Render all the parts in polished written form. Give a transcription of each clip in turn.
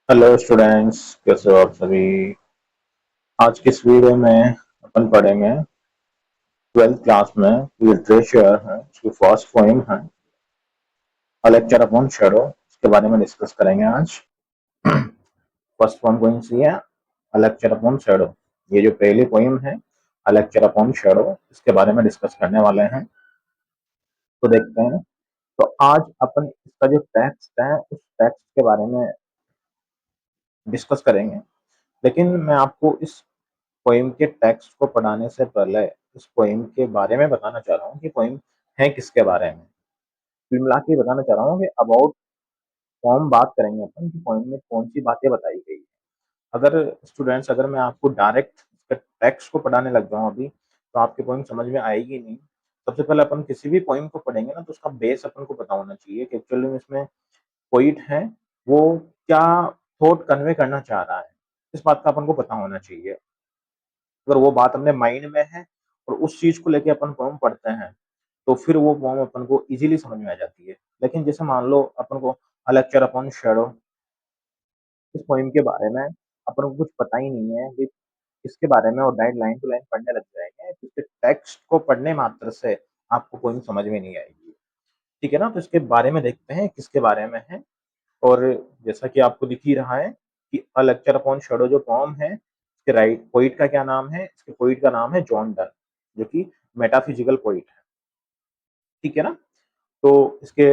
Hello students, कैसे हो आप सभी। आज की इस वीडियो में अपन पढ़ेंगे ट्वेल्थ क्लास में लिटरेचर है, उसकी फर्स्ट पोइम है अ लेक्चर अपॉन शैडो। इसके बारे में डिस्कस करेंगे आज। फर्स्ट पोइम कौन सी है? अ लेक्चर अपॉन शैडो। ये जो पहली पोइम है अ लेक्चर अपॉन शैडो, इसके बारे में डिस्कस करने वाले हैं। तो देखते हैं। तो आज अपन इसका जो टेक्स्ट है उस टेक्स्ट के बारे में डिस्कस करेंगे। लेकिन मैं आपको इस पोइम के टेक्स्ट को पढ़ाने से पहले इस पोइम के बारे में बताना चाह रहा हूँ कि पोइम है किसके बारे में। कुल मिला के बताना चाह रहा हूँ कि अबाउट पोइम बात करेंगे अपन कि पोइम में कौन सी बातें बताई गई है। अगर स्टूडेंट्स, अगर मैं आपको डायरेक्ट इसके टेक्स्ट को पढ़ाने लग जाऊँ अभी, तो आपकी पोइम समझ में आएगी नहीं। सबसे पहले अपन किसी भी पोइम को पढ़ेंगे ना, तो उसका बेस अपन को पता होना चाहिए कि एक्चुअली में इसमें पोइट है वो क्या थॉट कन्वे करना चाह रहा है। इस बात का अपन को पता होना चाहिए। अगर वो बात अपने माइंड में है और उस चीज को लेके अपन पोएम पढ़ते हैं, तो फिर वो पोएम अपन को इजीली समझ में आ जाती है। लेकिन जैसे मान लो अपन को अ लेक्चर अपॉन शैडो, इस पोएम के बारे में अपन को कुछ पता ही नहीं है कि इसके बारे में, और डायरेक्ट लाइन टू लाइन पढ़ने लग जाएंगे तो इसके टेक्स्ट को पढ़ने मात्र से आपको पोएम समझ में नहीं आएगी। ठीक है ना? तो इसके बारे में देखते हैं किसके बारे में है। और जैसा कि आपको दिख ही रहा है कि अ लेक्चर अपॉन शैडो जो पोएम है, इसके राइट पोइट का क्या नाम है? इसके पोइट का नाम है जॉन डन, जो कि मेटाफिजिकल पोइट है। ठीक है ना? तो इसके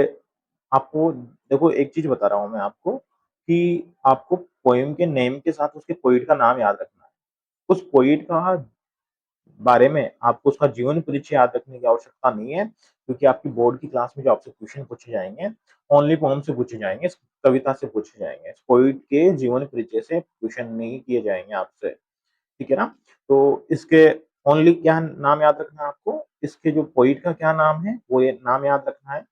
आपको देखो, एक चीज बता रहा हूं मैं आपको कि आपको पोएम के नेम के साथ उसके पोइट का नाम याद रखना है। उस पोइट का बारे में आपको उसका जीवन परिचय याद रखने की आवश्यकता नहीं है, क्योंकि आपकी बोर्ड की क्लास में जो आपसे क्वेश्चन पूछे जाएंगे, ओनली पोएम से पूछे जाएंगे, कविता से पूछे जाएंगे। पोइट के जीवन परिचय से क्वेश्चन नहीं किए जाएंगे आपसे। ठीक है ना? तो इसके ओनली क्या नाम याद रखना है आपको, इसके जो पोइट का क्या नाम है वो ये नाम याद रखना है।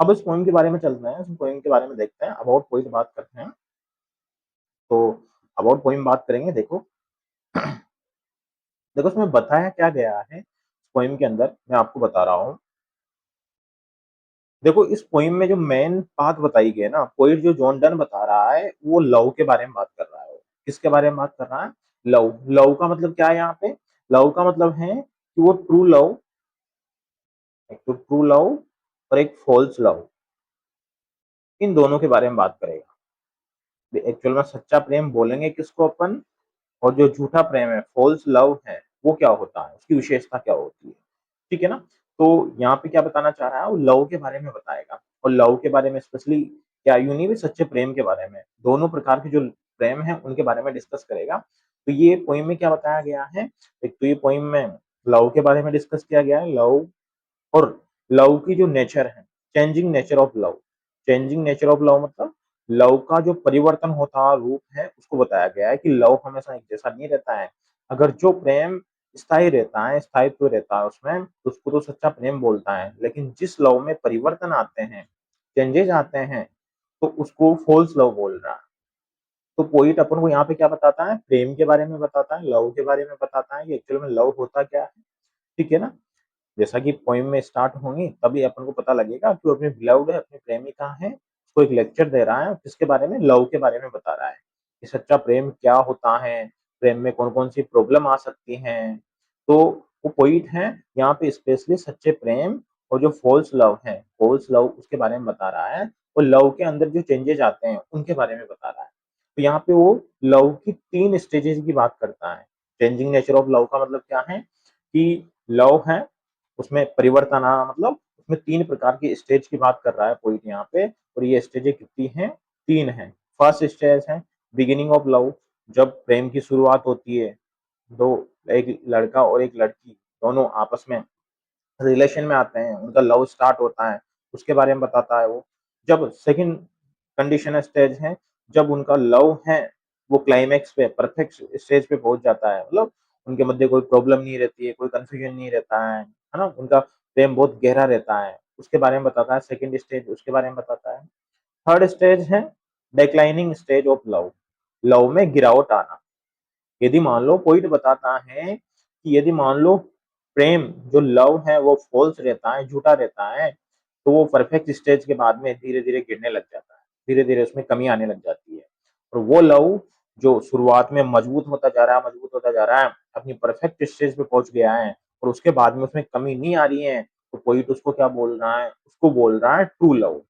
अब इस पोइम के बारे में चलते हैं, इस पोइम के बारे में देखते हैं, अबाउट पोइट बात करते हैं। तो अबाउट पोइम बात करेंगे। देखो, देखो इसमें बताया क्या गया है पोइम के अंदर, मैं आपको बता रहा हूँ। देखो, इस पोइम में जो मेन बात बताई गई है ना, पोइट जो जॉन डन बता रहा है वो लव के बारे में बात कर रहा है। वो किसके बारे में बात कर रहा है? लव। लव का मतलब क्या है यहाँ पे? लव का मतलब है कि वो ट्रू लव, एक तो ट्रू लव और एक फॉल्स लव, इन दोनों के बारे में बात करेगा। एक्चुअल में सच्चा प्रेम बोलेंगे किसको अपन, और जो झूठा प्रेम है, फॉल्स लव है, वो क्या होता है, उसकी विशेषता क्या होती है। ठीक है ना? तो यहाँ पे क्या बताना चाह रहा है, वो लव के बारे में बताएगा। और लव के बारे में स्पेशली क्या, यूं नहीं भी सच्चे प्रेम के बारे में, दोनों प्रकार के जो प्रेम है उनके बारे में डिस्कस करेगा। तो ये पोइम में क्या बताया गया है? एक तो ये पोइम में लव के बारे में डिस्कस किया गया है। लव और लव की जो नेचर है, changing nature of love. Changing nature of love मतलब लव का जो परिवर्तन होता रूप है, उसको बताया गया है कि लव हमेशा एक जैसा नहीं रहता है। अगर जो प्रेम स्थायी रहता है, स्थायित्व रहता है उसमें, तो उसको तो सच्चा प्रेम बोलता है। लेकिन जिस लव में परिवर्तन आते हैं, चेंजेस आते हैं, तो उसको फॉल्स लव बोल रहा है। तो पोइट अपन को यहाँ पे क्या बताता है? प्रेम के बारे में बताता है, लव के बारे में बताता है कि एक्चुअल में लव होता क्या है। ठीक है ना? जैसा कि पोइम में स्टार्ट होंगी तभी अपन को पता लगेगा कि वो अपनी बिलव्ड है, अपनी प्रेमिका है, उसको एक लेक्चर दे रहा है, किसके बारे में? लव के बारे में बता रहा है कि सच्चा प्रेम क्या होता है, प्रेम में कौन कौन सी प्रॉब्लम आ सकती हैं। तो वो पोइट है यहाँ पे स्पेशली सच्चे प्रेम और जो फॉल्स लव है, फॉल्स लव उसके बारे में बता रहा है। और लव के अंदर जो चेंजेस आते हैं उनके बारे में बता रहा है। तो यहाँ पे वो लव की 3 स्टेजेस की बात करता है। चेंजिंग नेचर ऑफ लव का मतलब क्या है कि लव है, उसमें परिवर्तन आना, मतलब उसमें 3 प्रकार की स्टेज की बात कर रहा है पोइट यहाँ पे। और ये स्टेजें कितनी हैं? 3 हैं। फर्स्ट स्टेज है बिगिनिंग ऑफ लव, जब प्रेम की शुरुआत होती है। दो, एक लड़का और एक लड़की दोनों आपस में रिलेशन में आते हैं, उनका लव स्टार्ट होता है, उसके बारे में बताता है वो। जब सेकंड कंडीशन स्टेज है, जब उनका लव है वो क्लाइमैक्स पे, परफेक्ट स्टेज पे पहुंच जाता है, मतलब उनके मध्य कोई प्रॉब्लम नहीं रहती है, कोई कंफ्यूजन नहीं रहता है ना, उनका प्रेम बहुत गहरा रहता है, उसके बारे में बताता है। सेकंड स्टेज उसके बारे में बताता है। थर्ड स्टेज है declining stage of love, love में गिरावट आना। यदि मान लो पोइट बताता है कि यदि मान लो प्रेम जो लव है वो फॉल्स रहता है, झूठा रहता है, तो वो परफेक्ट स्टेज के बाद में धीरे धीरे गिरने लग जाता है, धीरे धीरे उसमें कमी आने लग जाती है। और वो लव जो शुरुआत में मजबूत होता जा रहा है, मजबूत होता जा रहा है, अपनी परफेक्ट स्टेज पे पहुंच गया है और उसके बाद में उसमें कमी नहीं आ रही है, तो पोइट उसको क्या बोल रहा है, उसको बोल रहा है ट्रू लव।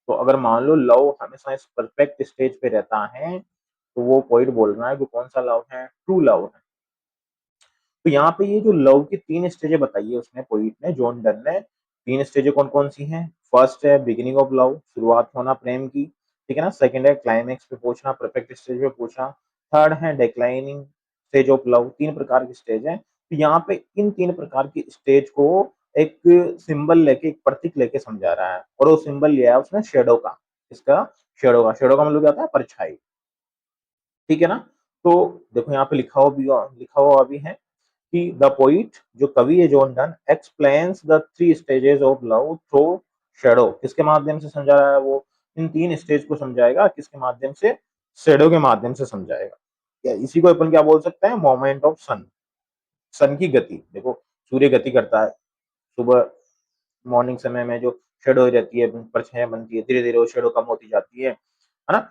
तो अगर मान लो लव हमेशा इस परफेक्ट स्टेज पे रहता है, तो वो पोइट बोल रहा है कि कौन सा लव है, ट्रू लव है। तो यहाँ पे ये जो लव की 3 स्टेजें बताई है उसने, पोइट ने, जॉन डन ने, 3 स्टेजें कौन-कौन सी हैं? फर्स्ट है बिगिनिंग ऑफ लव, शुरुआत होना प्रेम की, ठीक है ना? सेकंड है क्लाइमेक्स पे पहुंचना, परफेक्ट स्टेज पे पहुंचना। थर्ड है डिक्लाइनिंग स्टेज ऑफ लव, 3 प्रकार की स्टेज है। तो यहाँ पे इन 3 प्रकार की स्टेज को एक सिंबल लेके, एक प्रतीक लेके समझा रहा है और वो सिंबल लिया है उसने शैडो का। किसका? शैडो का। शैडो का मतलब क्या होता है? परछाई। ठीक है ना? तो देखो यहाँ पे लिखा हुआ भी है कि द पोइट, जो कवि है John Donne, explains the 3 stages of love through shadow. किसके माध्यम से समझा रहा है वो? इन 3 स्टेज को समझाएगा। किसके माध्यम से? शैडो के माध्यम से समझाएगा। या इसी को अपन क्या बोल सकते हैं? मोमेंट ऑफ सन। सन की गति। देखो सूर्य गति करता है, सुबह मॉर्निंग समय में जो शैडो रहती है, परछाइयाँ बनती है, धीरे-धीरे वो शैडो कम होती जाती है ना?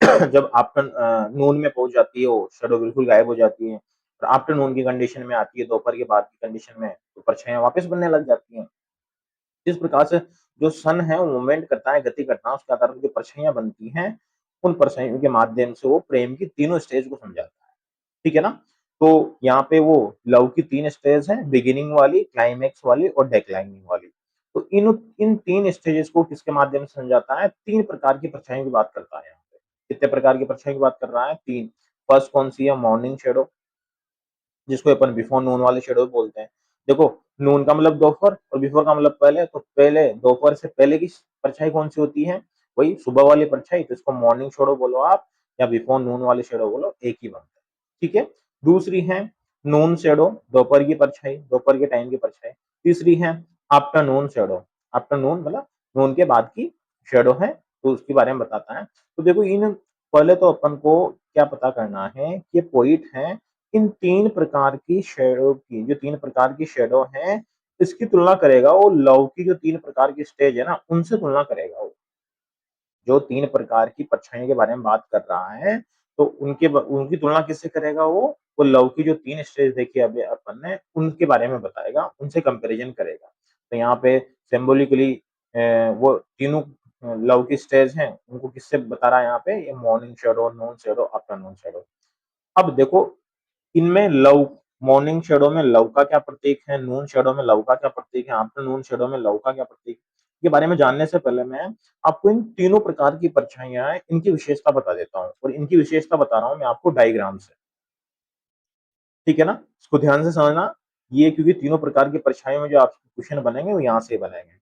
जब आफ्टरनून में पहुंच जाती है वो शैडो बिल्कुल गायब हो जाती है और आफ्टरनून की कंडीशन में आती है, दोपहर के बाद की कंडीशन में, तो परछाइयाँ वापस बनने लग जाती हैं। जिस प्रकार से जो सन है वो मूवमेंट करता है, गति करता है, उसके आधार पर जो परछाइयाँ बनती हैं, उन परछाइयों के माध्यम से वो प्रेम की तीनों स्टेज को समझाता है। ठीक है ना? तो यहाँ पे वो लव की 3 स्टेज हैं, बिगिनिंग वाली, क्लाइमेक्स वाली और डिक्लाइनिंग वाली। तो इन 3 स्टेजेस को किसके माध्यम से समझाता है? 3 प्रकार की परछाइयों की बात करता है यहाँ पे। कितने प्रकार की परछाइयों की बात कर रहा है? 3। फर्स्ट कौन सी है? मॉर्निंग शैडो, जिसको अपन बिफोर नून वाले शेडो बोलते हैं। देखो नून का मतलब दोपहर और बिफोर का मतलब पहले, तो पहले दोपहर से पहले की परछाई कौन सी होती है? वही सुबह वाली परछाई, तो इसको मॉर्निंग शेडो बोलो आप या बिफोर नून वाली शेडो बोलो, एक ही बनता है। ठीक है? दूसरी है नून शेडो, दोपहर की परछाई, दोपहर के टाइम की परछाई। तीसरी है आफ्टरनून शेडो, आफ्टरनून मतलब नून के बाद की शेडो है, तो उसके बारे में बताता है। तो देखो इन पहले तो अपन को क्या पता करना है कि पोइट है इन 3 प्रकार की शैडो की, जो 3 प्रकार की शैडो हैं, इसकी तुलना करेगा वो लव की जो 3 प्रकार की स्टेज है ना, उनसे तुलना करेगा वो। जो 3 प्रकार की परछाइयों के बारे में बात कर रहा है, तो उनकी तुलना किससे करेगा वो? वो लव की जो 3 स्टेज देखी अभी अपन ने, उनके बारे में बताएगा, उनसे कंपैरिजन करेगा। तो यहाँ पे सिंबॉलिकली वो तीनों लव की स्टेज हैं, उनको किससे बता रहा है यहाँ पे? ये मॉर्निंग शैडो, नून शैडो, आफ्टरनून शैडो। अब देखो इनमें लव, मॉर्निंग शैडो में लव का क्या प्रतीक है, नून शैडो में लव का क्या प्रतीक है, आफ्टरनून शैडो में लव का क्या प्रतीक है, के बारे में जानने से पहले मैं आपको इन तीनों प्रकार की परछाइयां हैं, इनकी विशेषता बता देता हूँ और इनकी विशेषता बता रहा हूँ मैं आपको डायग्राम से। ठीक है ना? इसको ध्यान से समझना। ये क्योंकि तीनों प्रकार की परछाइयों में जो आपके क्वेश्चन बनेंगे वो यहाँ से बनेंगे,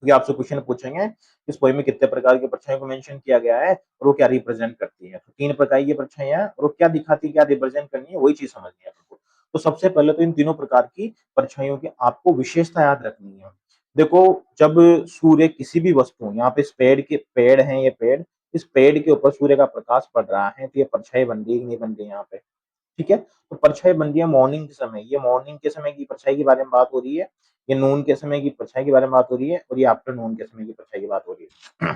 क्योंकि आपसे क्वेश्चन पूछेंगे इस पोएम में कितने प्रकार की परछाइयों को मेंशन किया गया है और वो क्या रिप्रेजेंट करती है। तो 3 प्रकार की परछाइयाँ और वो क्या दिखाती है, क्या रिप्रेजेंट करनी है, वही चीज़ समझनी है आपको। तो सबसे पहले तो इन तीनों प्रकार की परछाइयों की आपको विशेषता याद रखनी है। देखो जब सूर्य किसी भी वस्तु, यहाँ पे इस पेड़ के पेड़ हैं, ये पेड़, इस पेड़ के ऊपर सूर्य का प्रकाश पड़ रहा है, तो ये परछाई बन रही है कि नहीं बन रही है यहाँ पे? ठीक है? तो परछाई बन रही है मॉर्निंग के समय, ये मॉर्निंग के समय की परछाई के बारे में बात हो रही है, ये नून के समय की परछाई के बारे में बात हो रही है और ये आफ्टरनून के समय की परछाई की बात हो रही है।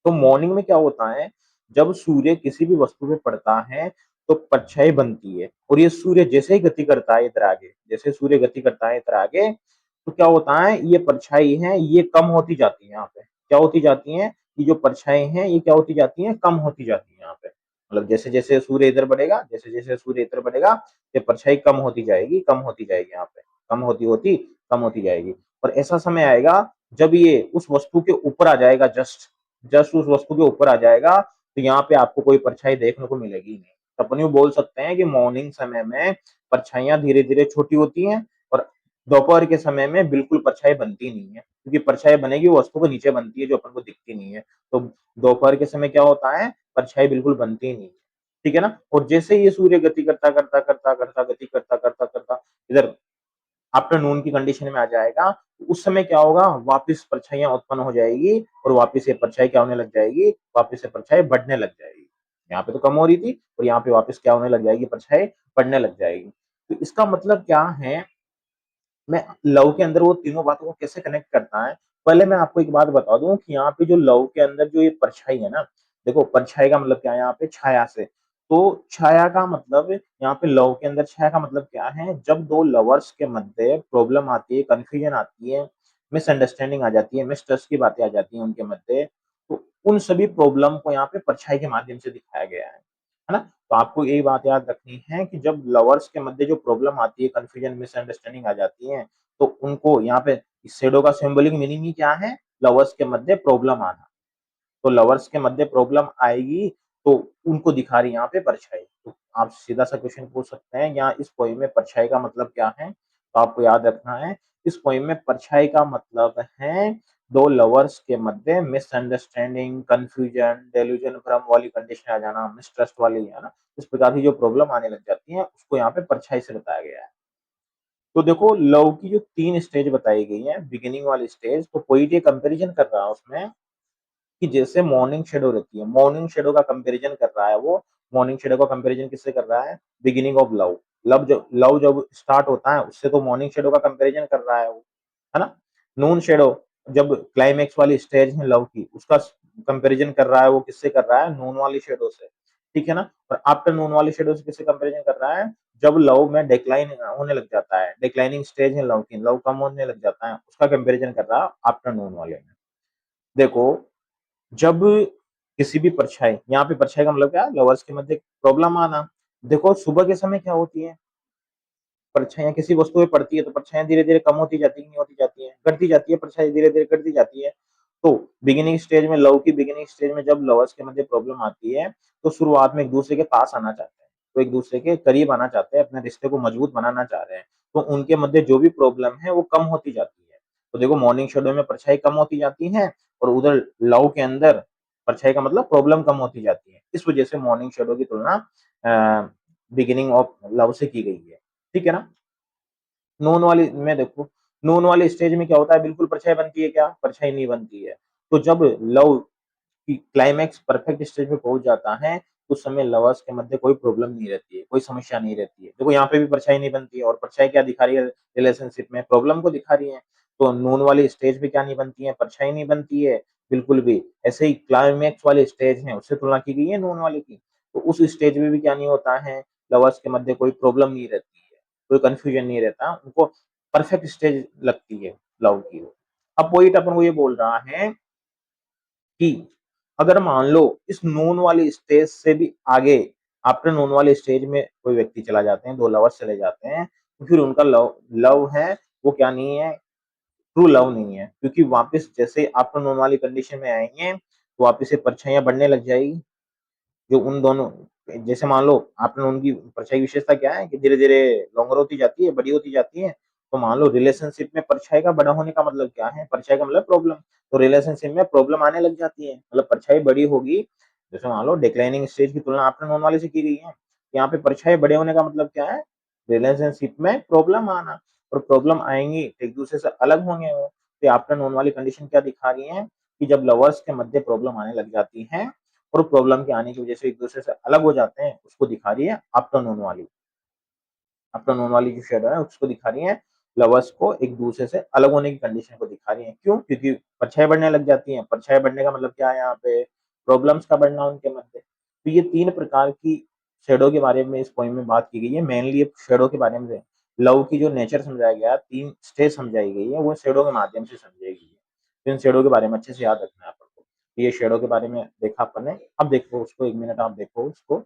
तो मॉर्निंग में क्या होता है, जब सूर्य किसी भी वस्तु पे पड़ता है तो परछाई बनती है और ये सूर्य जैसे ही गति करता है इधर आगे, जैसे सूर्य गति करता है इधर आगे, तो क्या होता है, ये परछाई है ये कम होती जाती है यहाँ पे। क्या होती जाती है? ये जो परछाई है ये क्या होती जाती है? कम होती जाती है यहाँ पे। मतलब जैसे जैसे सूर्य इधर बढ़ेगा, जैसे जैसे सूर्य इधर बढ़ेगा, ये परछाई कम होती जाएगी, कम होती जाएगी यहाँ पे, कम होती होती कम होती जाएगी। और ऐसा समय आएगा जब ये उस वस्तु के ऊपर आ जाएगा, जस्ट जस्ट उस वस्तु के ऊपर आ जाएगा, तो यहाँ पे आपको कोई परछाई देखने को मिलेगी ही नहीं। तो अपन यूँ बोल सकते हैं कि मॉर्निंग समय में परछाइयाँ धीरे-धीरे छोटी होती हैं और दोपहर के समय में बिल्कुल परछाई बनती नहीं है, क्योंकि परछाई बनेगी वो वस्तु के नीचे बनती है जो अपन को दिखती नहीं है। तो दोपहर के समय क्या होता है, परछाई बिल्कुल बनती ही नहीं है। ठीक है ना? और जैसे ही ये सूर्य गति करता, गति करता इधर आफ्टरनून की कंडीशन में आ जाएगा, तो उस समय क्या होगा, वापस परछाइयाँ उत्पन्न हो जाएगी और वापस ये परछाई क्या होने लग जाएगी, वापस से परछाई बढ़ने लग जाएगी। यहाँ पे तो कम हो रही थी और यहाँ पे वापस क्या होने लग जाएगी, परछाई बढ़ने लग जाएगी। तो इसका मतलब क्या है, मैं लव के अंदर वो तीनों बातों को कैसे कनेक्ट करता है, पहले मैं आपको एक बात बता दूँ कि यहाँ पे जो लव के अंदर जो ये परछाई है ना, देखो परछाई का मतलब क्या है यहाँ पे, छाया से। तो छाया का मतलब यहाँ पे लव के अंदर छाया का मतलब क्या है, जब दो लवर्स के मध्य प्रॉब्लम आती है, कंफ्यूजन आती है, मिसअंडरस्टैंडिंग आ जाती है, मिसट्रस्ट की बातें आ जाती हैं उनके मध्य, तो उन सभी प्रॉब्लम को यहाँ पे परछाई के माध्यम से दिखाया गया है ना। तो आपको यही बात याद रखनी है कि जब लवर्स के मध्य जो प्रॉब्लम आती है, कंफ्यूजन, मिसअंडरस्टैंडिंग आ जाती है, तो उनको यहाँ पे शेडो का सिंबलिक मीनिंग ही क्या है, लवर्स के मध्य प्रॉब्लम आना। तो लवर्स के मध्य प्रॉब्लम आएगी, तो उनको दिखा रही है यहाँ पे परछाई। तो आप सीधा सा क्वेश्चन पूछ सकते हैं यहाँ इस पोइम में परछाई का मतलब क्या है, तो आपको याद रखना है इस पोइम में परछाई का मतलब है दो लवर्स के मध्य मिसअंडरस्टैंडिंग, कंफ्यूजन, डेल्यूजन, भ्रम वाली कंडीशन आ जाना, मिसट्रस्ट वाली है ना, इस प्रकार की जो प्रॉब्लम आने लग जाती है उसको यहाँ पे परछाई से बताया गया है। तो देखो लव की जो 3 स्टेज बताई गई है, बिगिनिंग वाली स्टेज, तो पोइट ये कंपैरिजन कर रहा है उसमें कि जैसे मॉर्निंग शेडो रहती है, मॉर्निंग शेडो का कंपैरिजन कर रहा है वो। मॉर्निंग शेडो का कंपैरिजन किससे कर रहा है, बिगिनिंग ऑफ लव। लव जब स्टार्ट होता है उससे तो मॉर्निंग शेडो का कंपैरिजन कर रहा है वो, है ना। नून शेडो जब क्लाइमेक्स वाली स्टेज है लव की, उसका कंपैरिजन कर रहा है वो, किससे कर रहा है, नून वाली शेडो से, ठीक है ना। और आफ्टर नून वाली शेडो से किससे कंपैरिजन कर रहा है, जब लव में डिक्लाइन होने लग जाता है, डिक्लाइनिंग स्टेज है लव की, लव कम होने लग जाता है, उसका कंपैरिजन कर रहा है आफ्टर नून वाले में। देखो जब किसी भी परछाई, यहाँ पे परछाई का मतलब क्या है, लवर्स के मध्य प्रॉब्लम आना। देखो सुबह के समय क्या होती है, परछाइयाँ किसी वस्तु पे पड़ती है तो परछाइयाँ धीरे-धीरे कम होती जाती है, नहीं होती जाती है, घटती जाती है, परछाई धीरे-धीरे घटती जाती है। तो बिगिनिंग स्टेज में, लव की बिगिनिंग स्टेज में जब लवर्स के मध्य प्रॉब्लम आती है, तो शुरुआत में एक-दूसरे के पास आना चाहते हैं, तो एक-दूसरे के करीब आना चाहते हैं, अपने रिश्ते को मजबूत बनाना चाह रहे हैं। तो उनके मध्य जो भी प्रॉब्लम है वो कम होती जाती है। तो देखो मॉर्निंग शैडो में परछाई कम होती जाती है और उधर लव के अंदर परछाई का मतलब प्रॉब्लम कम होती जाती है। इस वजह से मॉर्निंग शैडो की तुलना बिगिनिंग ऑफ लव से की गई है। ठीक है ना? नोन वाली में देखो, नोन वाली स्टेज में क्या होता है, बिल्कुल परछाई बनती है क्या? परछाई नहीं बनती है। तो जब लव की क्लाइमैक्स परफेक्ट स्टेज पे पहुंच जाता है, उस समय लवर्स के मध्य कोई प्रॉब्लम नहीं रहती है, कोई समस्या नहीं रहती है। देखो यहाँ पे भी परछाई नहीं बनती है, और परछाई क्या दिखा रही है रिलेशनशिप में, प्रॉब्लम को दिखा रही है। तो नून वाली स्टेज पे क्या नहीं बनती है, परछाई नहीं बनती है बिल्कुल भी। ऐसे ही क्लाइमैक्स वाली स्टेज है, उससे तुलना की गई है नून वाली की, तो उस स्टेज में भी क्या नहीं होता है, लवर्स के मध्य कोई प्रॉब्लम नहीं रहती है, कोई कंफ्यूजन नहीं रहता, उनको परफेक्ट स्टेज लगती है लव की। अब पोइट अपन को ये बोल रहा है कि अगर मान लो इस नून वाली स्टेज से भी आगे, आफ्टर नून वाली स्टेज में कोई व्यक्ति चला जाते हैं, दो लवर्स चले जाते हैं, तो फिर उनका लव लव है वो क्या नहीं है, ट्रू लव नहीं है, क्योंकि वापस जैसे आफ्टर नून वाली कंडीशन में आएंगे तो वापस से परछाइयां बढ़ने लग जाएगी। जो उन दोनों, जैसे मान लो आपने उनकी परछाई की विशेषता क्या है कि धीरे-धीरे लॉन्गर होती जाती है, बड़ी होती जाती है। तो मान लो रिलेशनशिप में परछाई का बड़ा होने का मतलब क्या है? परछाई का मतलब प्रॉब्लम। तो रिलेशनशिप में प्रॉब्लम आने लग जाती है, मतलब परछाई बड़ी होगी। जैसे मान लो डिक्लाइनिंग स्टेज की तुलना आफ्टर नोन वाले से की गई है। यहाँ पे परछाई बड़े होने का मतलब क्या है? रिलेशनशिप में प्रॉब्लम आना, और प्रॉब्लम आएँगी तो एक-दूसरे से अलग होंगे वो। तो आफ्टर नोन वाली कंडीशन क्या दिखा रही है कि जब लवर्स के मध्य प्रॉब्लम आने लग जाती है और प्रॉब्लम के आने की वजह से एक-दूसरे से अलग हो जाते हैं, उसको दिखा रही है आफ्टरनून वाली। आफ्टरनून वाली जो शेडो है उसको दिखा रही है, लवर्स को एक-दूसरे से अलग होने की कंडीशन को दिखा रही है। क्यों? क्योंकि परछाई बढ़ने लग जाती है। परछाई बढ़ने का मतलब क्या है यहाँ पे? प्रॉब्लम्स का बढ़ना उनके मध्य। तो ये 3 प्रकार की शेडो के बारे में इस पोएम में बात की गई है। मेनली ये शेडो के बारे में, लव की जो नेचर समझाया गया है, 3 स्टेज समझाई गई है, वो शेडो के माध्यम से समझाई गई है। तो इन शेडो के बारे में अच्छे से याद रखना है आपको। ये शेडो के बारे में देखा अपन ने। अब देखो उसको 1 मिनट आप देखो उसको।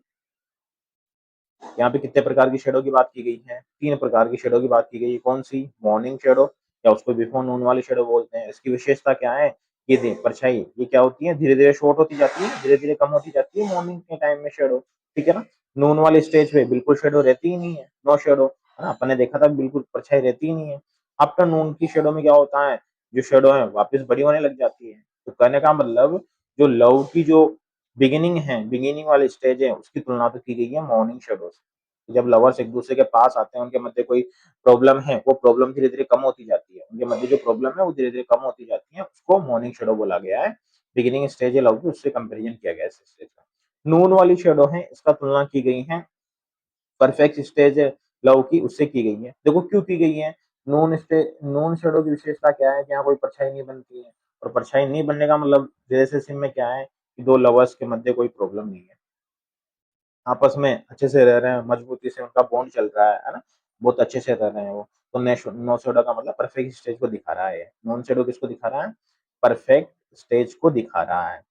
यहाँ पे कितने प्रकार की शेडो की बात की गई है, 3 प्रकार की शेडो की बात की गई है। कौन सी? मॉर्निंग शेडो, या उसको बिफोर नून वाली शेडो बोलते हैं। इसकी विशेषता क्या है? ये देख परछाई, ये क्या होती है, धीरे धीरे शॉर्ट होती जाती है, धीरे धीरे कम होती जाती है मॉर्निंग के टाइम में शेडो, ठीक है ना। नून वाली स्टेज पे बिल्कुल शेडो रहती ही नहीं है, नो शेडो, है ना। अपन ने देखा था बिल्कुल परछाई रहती ही नहीं है। आफ्टर नून की शेडो में क्या होता है, जो शेडो है वापस बड़ी होने लग जाती है। तो कहने का मतलब जो लव की जो बिगिनिंग है, बिगिनिंग वाली स्टेज है, उसकी तुलना तो की गई है मॉर्निंग शेडो से। जब लवर्स एक दूसरे के पास आते हैं, उनके मध्य कोई प्रॉब्लम है, वो प्रॉब्लम धीरे धीरे कम होती जाती है, उनके मध्य जो प्रॉब्लम है वो धीरे धीरे कम होती जाती है, उसको मॉर्निंग शेडो बोला गया है। बिगिनिंग स्टेज है लव की, उससे कंपेरिजन किया गया है इस स्टेज का। नून वाली शेडो है, इसका तुलना की गई है परफेक्ट स्टेज लव की, उससे की गई है। देखो क्यों की गई है, नून शेडो की विशेषता क्या है कि यहाँ कोई परछाई नहीं बनती है, और परछाई नहीं बनने का मतलब रिलेशनशिप में क्या है कि 2 लवर्स के मध्य कोई प्रॉब्लम नहीं है। आपस में अच्छे से रह रहे हैं, मजबूती से उनका बॉन्ड चल रहा है ना? बहुत अच्छे से रह रहे हैं वो। तो नो शैडो का मतलब परफेक्ट स्टेज को दिखा रहा है ये। नॉन शैडो किसको दिखा रहा है? परफेक्ट स्टेज को दिखा रहा है।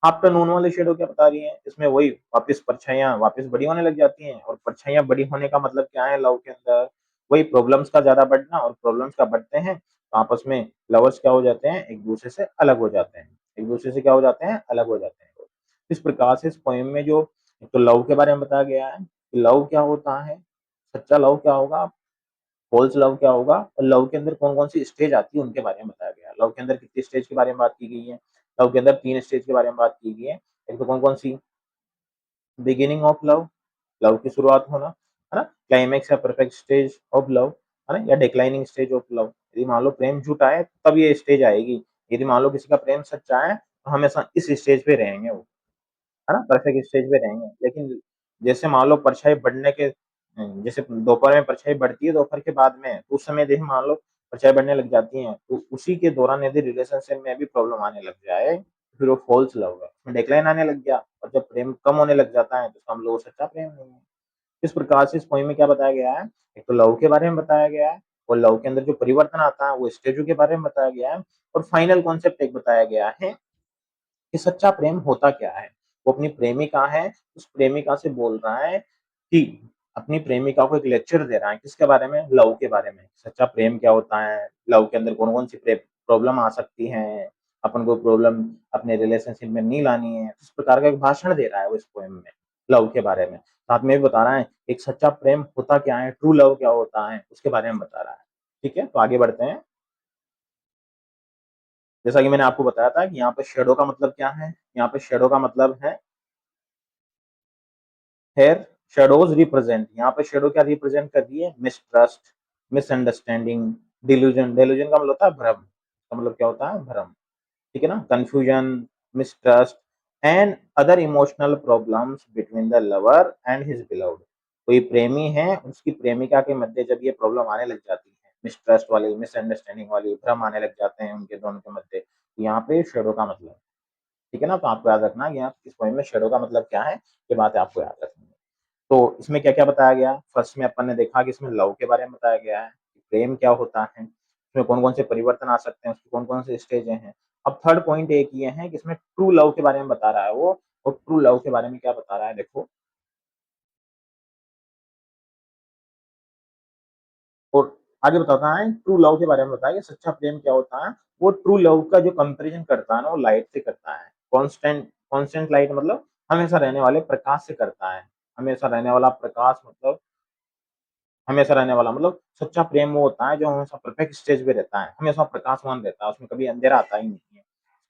आफ्टरनून वाली शेडो क्या बता रही है? इसमें वही वापस परछाइयाँ वापस बड़ी होने लग जाती हैं, और परछाइयाँ बड़ी होने का मतलब क्या है लव के अंदर? वही प्रॉब्लम्स का ज़्यादा बढ़ना, और प्रॉब्लम्स का बढ़ते हैं तो आपस में लवर्स क्या हो जाते हैं? एक-दूसरे से अलग हो जाते हैं। एक-दूसरे से क्या हो जाते हैं? अलग हो जाते हैं। इस प्रकार से इस पोएम में जो एक तो लव के बारे में बताया गया है, कि लव क्या होता है? सच्चा लव क्या होगा? फ़ॉल्स लव क्या होगा? और लव के अंदर कौन-कौन सी स्टेज आती है उनके बारे में बताया गया है। लव के अंदर कितनी स्टेज के बारे में बात की गई है? लव के अंदर 3 स्टेज के बारे में बात की गई है। एक तो कौन-कौन सी? बिगिनिंग ऑफ लव, लव की शुरुआत होना, है ना? क्लाइमेक्स या परफेक्ट स्टेज ऑफ लव, है ना? या डिक्लाइनिंग स्टेज ऑफ लव। यदि मान लो प्रेम झूठा है तब ये स्टेज आएगी। यदि मान लो किसी का प्रेम सच्चा है तो हमेशा इस स्टेज पे रहेंगे वो। है ना? परफेक्ट स्टेज पे रहेंगे। लेकिन जैसे मान लो परछाई बढ़ने के जैसे दोपहर में परछाई बढ़ती है दोपहर के बाद में, तो उस समय देखिए मान लो परछाई बढ़ने लग जाती है, तो उसी के दौरान यदि रिलेशनशिप में भी प्रॉब्लम आने लग जाए, तो फिर वो फ़ॉल्स लव है। उसमें डिक्लाइन आने लग गया, और जब प्रेम कम होने लग जाता है, तो इसका मतलब वो सच्चा प्रेम नहीं है। इस प्रकार से इस पोएम में क्या बताया गया है? एक तो लव के बारे में बताया गया है, और लव के अंदर जो परिवर्तन आता है, वो स्टेजों के बारे में बताया गया है, और फाइनल कॉन्सेप्ट एक बताया गया है कि सच्चा प्रेम होता क्या है? वो अपनी प्रेमिका है, उस प्रेमिका से बोल रहा है कि अपनी प्रेमिका को एक लेक्चर दे रहा है, किसके बारे में? लव के बारे में। सच्चा प्रेम क्या होता है? लव के अंदर कौन-कौन सी प्रॉब्लम आ सकती हैं? अपन को प्रॉब्लम अपने रिलेशनशिप में नहीं लानी है। इस प्रकार का एक भाषण दे रहा है वो इस पोएम में, लव के बारे में। साथ में ये बता रहा है, एक सच्चा प्रेम होता क्या है? ट्रू लव क्या होता है? उसके बारे में बता रहा है। ठीक है? तो आगे बढ़ते हैं। जैसा कि मैंने आपको बताया था कि यहाँ पे शैडो का मतलब क्या है? यहाँ पे शैडो का मतलब है हेयर शैडोज रिप्रेजेंट। यहाँ पे शैडो क्या रिप्रेजेंट कर रही है? Mistrust, misunderstanding, delusion. डिल्यूजन का मतलब होता है भ्रम। इसका मतलब क्या होता है? भ्रम। ठीक है ना? Confusion, mistrust and other emotional problems between the lover and his beloved. कोई प्रेमी है, उसकी प्रेमिका के मध्य जब ये प्रॉब्लम आने लग जाती है, मिसट्रस्ट वाली, मिसअंडरस्टैंडिंग वाली, भ्रम आने लग जाते हैं उनके दोनों के मध्य, यहाँ पे शैडो का मतलब। ठीक है ना? तो आपको याद रखना है यहाँ इस पॉइंट में शैडो का मतलब क्या है, ये बात आपको याद रखनी है। तो इसमें क्या-क्या बताया गया? फर्स्ट में अपन ने देखा कि इसमें लव के बारे में बताया गया है, कि प्रेम क्या होता है, इसमें कौन-कौन से परिवर्तन आ सकते हैं, उसकी कौन-कौन से स्टेजें हैं। अब थर्ड पॉइंट एक ये है कि इसमें ट्रू लव के बारे में बता रहा है वो, और ट्रू लव के बारे में क्या बता रहा है देखो। और आगे बताता है ट्रू लव के बारे में बताया कि सच्चा प्रेम क्या होता है। वो ट्रू लव का जो कंपैरिजन करता है ना, वो लाइट से करता है। कांस्टेंट लाइट मतलब हमेशा रहने वाले प्रकाश से करता है। हमेशा रहने वाला प्रकाश मतलब हमेशा रहने वाला मतलब सच्चा प्रेम वो होता है जो हमेशा परफेक्ट स्टेज पे रहता है, हमेशा प्रकाशमान रहता है, उसमें कभी अंधेरा आता ही नहीं है।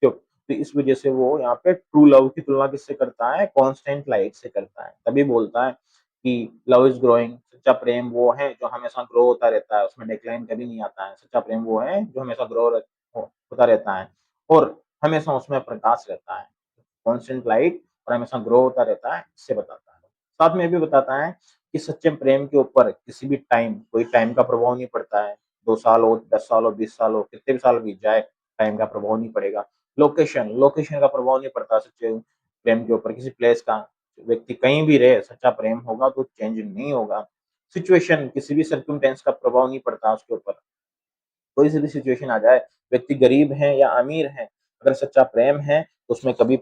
क्यों? तो इस वजह से वो यहाँ पे ट्रू लव की तुलना किससे करता है? कांस्टेंट लाइट से करता है। तभी बोलता है कि लव इज़ ग्रोइंग। सच्चा प्रेम वो है जो हमेशा ग्रो होता रहता है, उसमें डिक्लाइन कभी नहीं आता है। सच्चा प्रेम वो है जो हमेशा ग्रो र हो होता रहता है, और हमेशा उसमें प्रकाश रहता है। कांस्टेंट लाइट, और हमेशा ग्रो होता रहता है, इससे बताता है। साथ में ये भी बताता है कि सच्चे प्रेम के ऊपर किसी भी कोई टाइम का प्रभाव नहीं पड़ता है। 2 साल हो, 10 साल हो, 20 साल हो, कितने भी साल बीत जाए, टाइम का प्रभाव नहीं पड़ेगा। लोकेशन का प्रभाव नहीं पड़ता सच्चे प्रेम के ऊपर, किसी प्लेस का। व्यक्ति कहीं भी रहे, सच्चा प्रेम होगा तो चेंज नहीं होगा। सिचुएशन, किसी भी सर्कमस्टेंस का प्रभाव नहीं पड़ता उसके ऊपर। कोई सी भी सिचुएशन आ जाए, व्यक्ति गरीब है या अमीर है, अगर सच्चा प्रेम है, तो उसमें कभी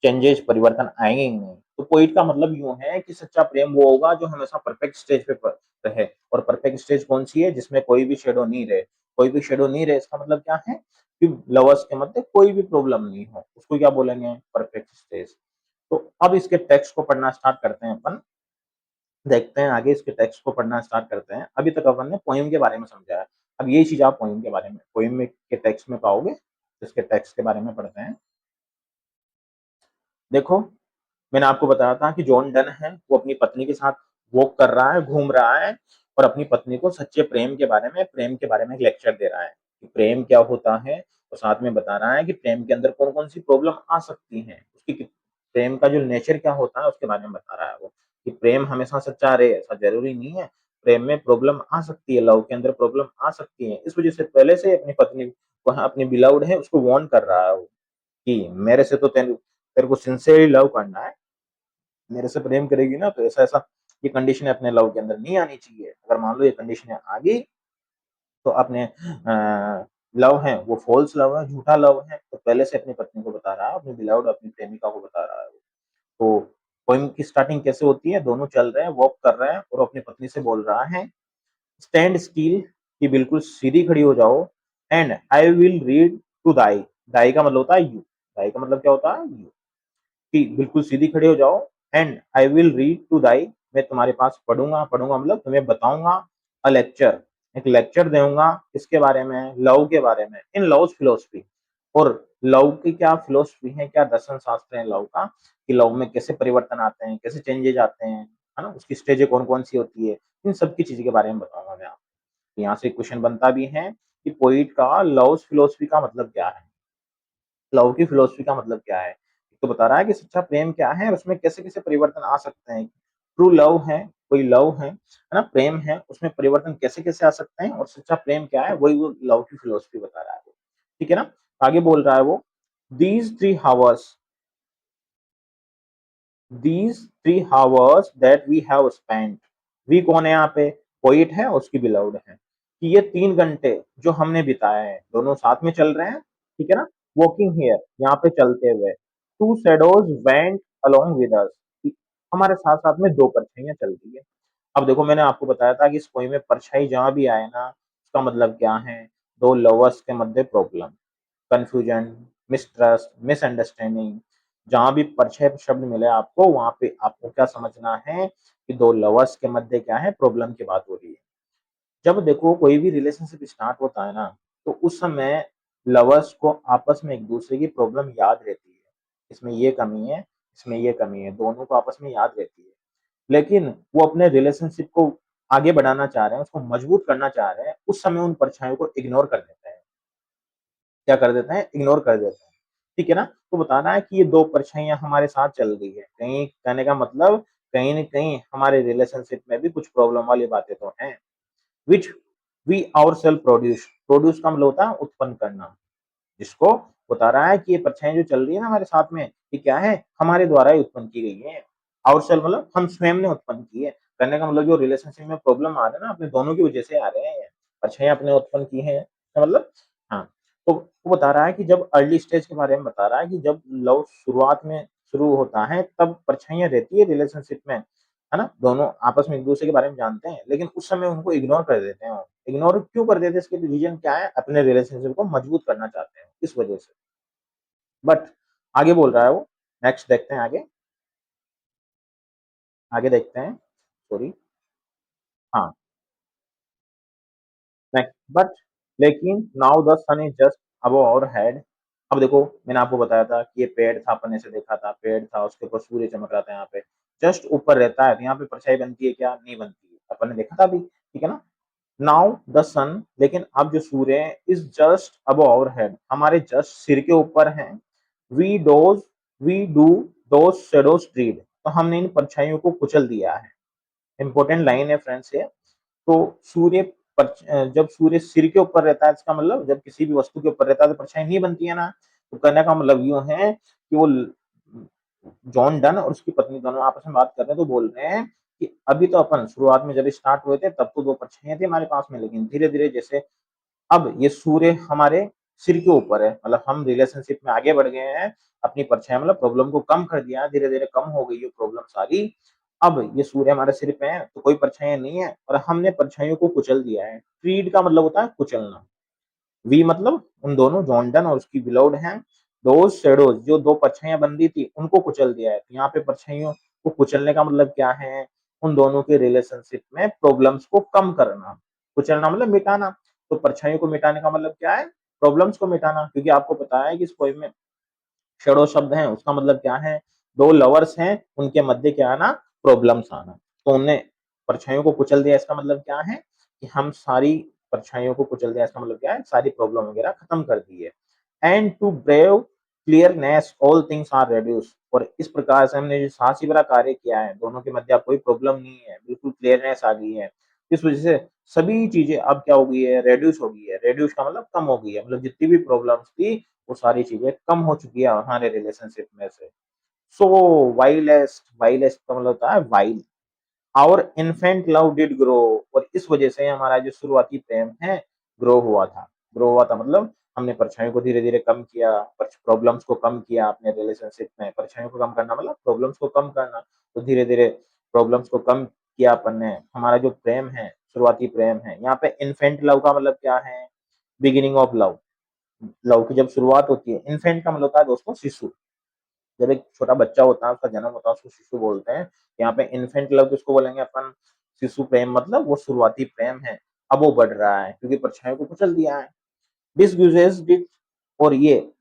चेंजेस परिवर्तन आएँगे ही नहीं। तो पोएट का मतलब यूँ है कि सच्चा प्रेम वो होगा जो हमेशा परफेक्ट स्टेज पे रहे, और परफेक्ट स्टेज कौन-सी है? जिसमें कोई भी शैडो नहीं रहे। कोई भी शैडो नहीं रहे, इसका मतलब क्या है? कि लवर्स के मध्य कोई भी प्रॉब्लम नहीं हो। उसको क्या बोलेंगे? Perfect stage. तो अब इसके टेक्स्ट को पढ़ना स्टार्ट करते हैं अपन। देखते हैं आगे इसके टेक्स्ट को पढ़ना स्टार्ट करते हैं। अभी तक अपन ने पोएम के बारे में समझा है। अब यही चीज़ आप पोएम के बारे में पोएम में के टेक्स्ट में पाओगे। इसके टेक्स्ट के बारे में पढ़ते हैं। देखो, मैंने आपको बताया था कि जॉन डन है, वो अपनी पत्नी के साथ वॉक कर रहा है, घूम रहा है, और अपनी पत्नी को सच्चे प्रेम के बारे में एक लेक्चर दे रहा है, कि प्रेम क्या होता है, और साथ में बता रहा है कि प्रेम के अंदर कौन-कौन सी प्रॉब्लम आ सकती हैं। प्रेम का जो नेचर क्या होता है, उसके बारे में बता रहा है वो, कि प्रेम हमेशा सच्चा रहे, ऐसा ज़रूरी नहीं है। प्रेम में प्रॉब्लम आ सकती है, लव के अंदर प्रॉब्लम आ सकती है। इस वजह से पहले से अपनी पत्नी को, हाँ, अपनी बिलव्ड है, उसको वार्न कर रहा है वो, कि मेरे से तो तेरे को सिंसियरली लव करना है, मेरे से प्रेम करेगी ना तो ऐसा-ऐसा ये कंडीशन अपने लव के अंदर नहीं आनी चाहिए। अगर मान लो ये कंडीशनें आ गई तो अपने लव है वो फ़ॉल्स लव है, झूठा लव है, तो पहले से अपनी पत्नी को बता रहा है, अपनी बिलोव्ड अपनी प्रेमिका को बता रहा है। तो पोएम की स्टार्टिंग कैसे होती है? दोनों चल रहे हैं, वॉक कर रहे हैं और अपनी पत्नी से बोल रहा है, स्टैंड स्टिल कि बिल्कुल सीधी खड़ी हो जाओ and I will read to thy. Thy का मतलब होता है यू। दाई का मतलब क्या होता है? यू। कि बिल्कुल सीधी खड़े हो जाओ and I will read to thy. मैं तुम्हारे पास पढ़ूंगा, पढ़ूंगा मतलब तुम्हें बताऊंगा अ लेक्चर, एक लेक्चर दूंगा किसके बारे में? लव के बारे में, इन लव्स फिलोसफी। और लव की क्या फिलोसफी है, क्या दर्शन शास्त्र है लव का, कि लव में कैसे परिवर्तन आते हैं, कैसे चेंजेज आते हैं, है ना, उसकी स्टेजें कौन कौन सी होती है, इन सब की चीज के बारे में बताऊंगा मैं आपको। यहाँ से क्वेश्चन बनता भी है कि पोइट का लव्स फिलोसफी का मतलब क्या है, लव की फिलॉसफी का मतलब क्या है? तो बता रहा है कि सच्चा प्रेम क्या है, उसमें कैसे-कैसे परिवर्तन आ सकते हैं। ट्रू लव है, कोई लव है ना? प्रेम है, उसमें परिवर्तन कैसे-कैसे आ सकते हैं और सच्चा प्रेम क्या है, वही वो लव की फिलॉसफी बता रहा है वो। ठीक है ना? आगे बोल रहा है वो, "these 3 hours these 3 hours that we have spent". We कौन है यहाँ पे? पोएट है, उसकी बिलोव्ड है। कि ये 3 घंटे जो हमने बिताए हैं, दोनों साथ में चल रहे हैं, ठीक है ना? वॉकिंग हियर, यहाँ पे चलते हुए। Two shadows went along with us. हमारे साथ-साथ में 2 परछाइयाँ चल रही है। अब देखो मैंने आपको बताया था कि इस पोएम में परछाई जहाँ भी आए ना, उसका मतलब क्या है? 2 लवर्स के मध्य प्रॉब्लम, कन्फ्यूजन, मिसट्रस्ट, मिसअंडरस्टैंडिंग। जहाँ भी परछाई शब्द मिले आपको, वहाँ पे आपको क्या समझना है कि 2 लवर्स के मध्य क्या है? प्रॉब्लम की बात हो रही है। जब देखो कोई भी रिलेशनशिप स्टार्ट होता है ना, तो उस समय लवर्स को आपस में एक-दूसरे की प्रॉब्लम याद रहती है। इसमें ये कमी है, इसमें ये कमी है, दोनों को आपस में याद रहती है। लेकिन वो अपने रिलेशनशिप को आगे बढ़ाना चाह रहे हैं, उसको मजबूत करना चाह रहे हैं, उस समय उन परछाइयों को इग्नोर कर देते हैं। क्या कर देते हैं? इग्नोर कर देते हैं। ठीक है ना? तो बताना है कि ये 2 परछाइयाँ हमारे साथ चल रही है। कहीं कहने का मतलब कहीं न कहीं हमारे रिलेशनशिप में भी कुछ प्रॉब्लम वाली बातें तो हैं। Which we ourself produce. Produce का मतलब होता है उत्पन्न करना। जिसको बता रहा है कि ये परछाइयाँ जो चल रही है ना हमारे साथ में, ये क्या है? हमारे द्वारा ही उत्पन्न की गई हैं। आवरसेल्फ मतलब हम स्वयं ने उत्पन्न की है। कहने का मतलब जो रिलेशनशिप में प्रॉब्लम आ रहा है ना, अपने दोनों की वजह से आ रहे हैं ये। परछाइयाँ आपने उत्पन्न की हैं, इसका मतलब हाँ, तो वो बता रहा है कि जब अर्ली स्टेज के बारे में बता रहा है कि जब लव शुरुआत में शुरू होता है, तब परछाइयाँ रहती है रिलेशनशिप में, है ना? दोनों आपस में एक-दूसरे के बारे में जानते हैं, लेकिन उस समय उनको इग्नोर कर देते हैं वो। इग्नोर क्यों कर देते हैं, इसके रीज़न क्या है? अपने रिलेशनशिप को मजबूत करना चाहते हैं, इस वजह से। बट आगे बोल रहा है वो, नेक्स्ट देखते हैं आगे, आगे देखते हैं, सॉरी, हाँ, नेक्स्ट बट लेकिन now the sun is just above our head. अब देखो मैंने आपको बताया था कि ये पेड़ था, अपन ने ऐसे देखा था, पेड़ था, उसके ऊपर सूर्य चमक रहा था यहाँ पे, जस्ट ऊपर रहता है, तो यहाँ पे परछाई बनती है क्या? नहीं बनती है, अपन ने देखा था अभी, ठीक है ना? नाउ द सन, लेकिन अब जो सूर्य है is just above our head, हमारे जस्ट सिर के ऊपर है। We does we do those shadows tread, तो हमने इन परछाइयों को कुचल दिया है। इंपॉर्टेंट लाइन है फ्रेंड्स ये। तो सूर्य जब सूर्य सिर के ऊपर रहता है, इसका मतलब जब किसी भी वस्तु के ऊपर रहता है तो परछाई नहीं बनती है ना। तो कहने का मतलब यूं है कि वो जॉन डन और उसकी पत्नी दोनों आपस में बात कर रहे हैं, तो बोल रहे हैं कि अभी तो अपन शुरुआत में जब स्टार्ट हुए थे तब तो 2 परछाइयाँ थी हमारे पास में, लेकिन धीरे-धीरे जैसे अब ये सूर्य हमारे सिर के ऊपर है, मतलब हम रिलेशनशिप में आगे बढ़ गए हैं, अपनी परछाई मतलब प्रॉब्लम को कम कर दिया है, धीरे-धीरे कम हो गई है प्रॉब्लम सारी। अब ये सूर्य हमारे सिर पे है, तो कोई परछाइयाँ नहीं है और हमने परछाइयों को कुचल दिया है। ट्रीड का मतलब होता है कुचलना। वी मतलब उन दोनों जॉनडन और उसकी बिलोव्ड हैं। दोज़ शैडोज़ जो 2 परछाइयाँ बन रही थी, उनको कुचल दिया है। तो यहाँ पे परछाइयों को कुचलने का मतलब क्या है? उन दोनों के रिलेशनशिप में प्रॉब्लम्स को कम करना। कुचलना मतलब मिटाना, तो परछाइयों को मिटाने का मतलब क्या है? प्रॉब्लम्स को मिटाना, क्योंकि आपको पता है कि इस पोएम में शैडो शब्द है, उसका मतलब क्या है? 2 लवर्स हैं, उनके मध्य क्या आना? प्रॉब्लम्स आना। तो उनने परछाइयों को कुचल दिया, इसका मतलब क्या है? कि हम सारी परछाइयों को कुचल दिया, इसका मतलब क्या है? सारी प्रॉब्लम वगैरह खत्म कर दी है। And to brave clearness all things are reduced, और इस प्रकार से हमने जो साहसी भरा कार्य किया है, दोनों के मध्य अब कोई प्रॉब्लम नहीं है, बिल्कुल क्लियरनेस आ गई है। इस वजह से सभी चीज़ें अब क्या हो गई है? रिड्यूस हो गई है। रिड्यूस का मतलब कम हो गई है, मतलब जितनी भी प्रॉब्लम्स थी वो सारी चीज़ें कम हो चुकी है हमारे रिलेशनशिप में से। सो वाइलेस्ट, वाइलेस्ट का मतलब होता है while. Our infant love did grow, और इस वजह से हमारा जो शुरुआती प्रेम है ग्रो हुआ था। ग्रो हुआ था मतलब हमने परछाइयों को धीरे धीरे कम किया, प्रॉब्लम्स को कम किया अपने रिलेशनशिप में। परछाइयों को कम करना मतलब प्रॉब्लम्स को कम करना। तो धीरे धीरे प्रॉब्लम्स को कम किया अपन ने। हमारा जो प्रेम है, शुरुआती प्रेम है, यहाँ पे इन्फेंट लव का मतलब क्या है, बिगिनिंग ऑफ लव। लव की जब शुरुआत होती है, इन्फेंट का मतलब होता है दोस्तों शिशु। जब एक छोटा बच्चा होता है, उसका जन्म होता है, उसको शिशु बोलते हैं। यहाँ पे इन्फेंट लव किसको बोलेंगे अपन, शिशु प्रेम, मतलब वो शुरुआती प्रेम है। अब वो बढ़ रहा है क्योंकि परछाइयों को कुचल दिया है। डिसग्यूजेस डिड, और ये